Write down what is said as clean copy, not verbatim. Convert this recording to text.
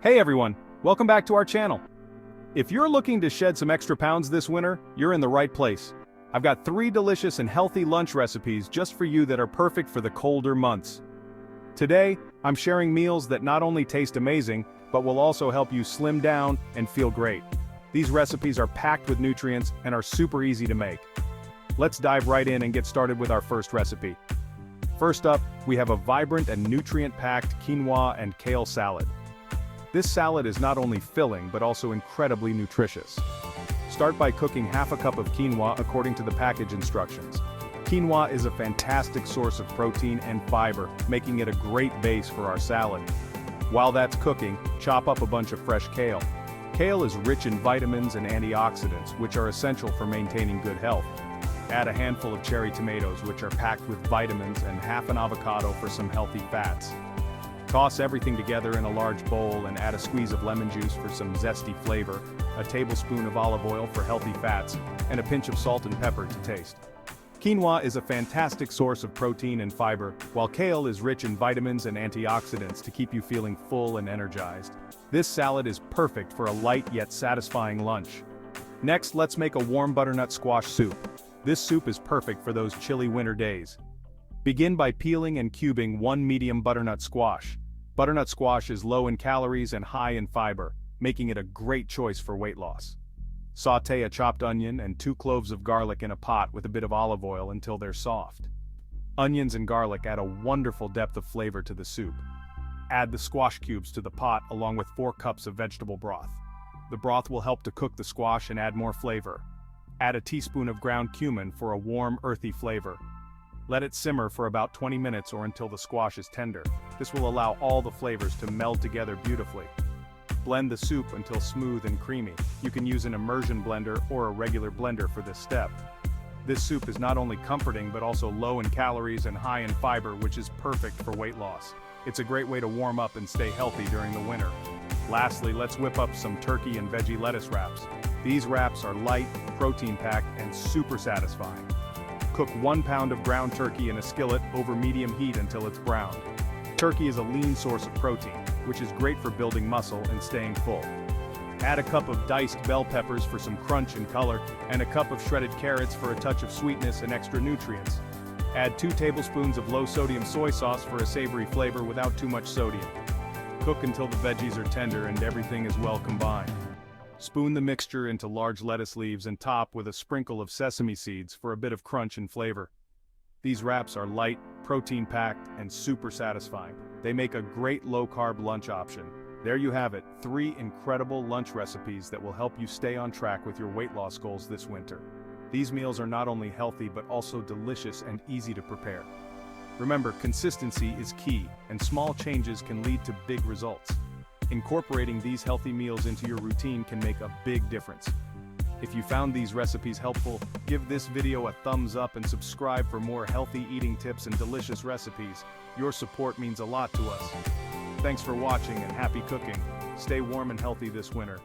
Hey everyone, welcome back to our channel. If you're looking to shed some extra pounds this winter, you're in the right place. I've got 3 delicious and healthy lunch recipes just for you that are perfect for the colder months. Today, I'm sharing meals that not only taste amazing, but will also help you slim down and feel great. These recipes are packed with nutrients and are super easy to make. Let's dive right in and get started with our first recipe. First up, we have a vibrant and nutrient-packed quinoa and kale salad. This salad is not only filling but also incredibly nutritious. Start by cooking half a cup of quinoa according to the package instructions. Quinoa is a fantastic source of protein and fiber, making it a great base for our salad. While that's cooking, chop up a bunch of fresh kale. Kale is rich in vitamins and antioxidants, which are essential for maintaining good health. Add a handful of cherry tomatoes, which are packed with vitamins, and half an avocado for some healthy fats. Toss everything together in a large bowl and add a squeeze of lemon juice for some zesty flavor, a tablespoon of olive oil for healthy fats, and a pinch of salt and pepper to taste. Quinoa is a fantastic source of protein and fiber, while kale is rich in vitamins and antioxidants to keep you feeling full and energized. This salad is perfect for a light yet satisfying lunch. Next, let's make a warm butternut squash soup. This soup is perfect for those chilly winter days. Begin by peeling and cubing 1 medium butternut squash. Butternut squash is low in calories and high in fiber, making it a great choice for weight loss. Sauté a chopped onion and 2 cloves of garlic in a pot with a bit of olive oil until they're soft. Onions and garlic add a wonderful depth of flavor to the soup. Add the squash cubes to the pot along with 4 cups of vegetable broth. The broth will help to cook the squash and add more flavor. Add a teaspoon of ground cumin for a warm, earthy flavor. Let it simmer for about 20 minutes or until the squash is tender. This will allow all the flavors to meld together beautifully. Blend the soup until smooth and creamy. You can use an immersion blender or a regular blender for this step. This soup is not only comforting but also low in calories and high in fiber, which is perfect for weight loss. It's a great way to warm up and stay healthy during the winter. Lastly, let's whip up some turkey and veggie lettuce wraps. These wraps are light, protein-packed, and super satisfying. Cook 1 pound of ground turkey in a skillet over medium heat until it's browned. Turkey is a lean source of protein, which is great for building muscle and staying full. Add a cup of diced bell peppers for some crunch and color, and a cup of shredded carrots for a touch of sweetness and extra nutrients. Add 2 tablespoons of low-sodium soy sauce for a savory flavor without too much sodium. Cook until the veggies are tender and everything is well combined. Spoon the mixture into large lettuce leaves and top with a sprinkle of sesame seeds for a bit of crunch and flavor. These wraps are light, protein-packed, and super satisfying. They make a great low-carb lunch option. There you have it, 3 incredible lunch recipes that will help you stay on track with your weight loss goals this winter. These meals are not only healthy but also delicious and easy to prepare. Remember, consistency is key, and small changes can lead to big results. Incorporating these healthy meals into your routine can make a big difference. If you found these recipes helpful, give this video a thumbs up and subscribe for more healthy eating tips and delicious recipes. Your support means a lot to us. Thanks for watching and happy cooking. Stay warm and healthy this winter.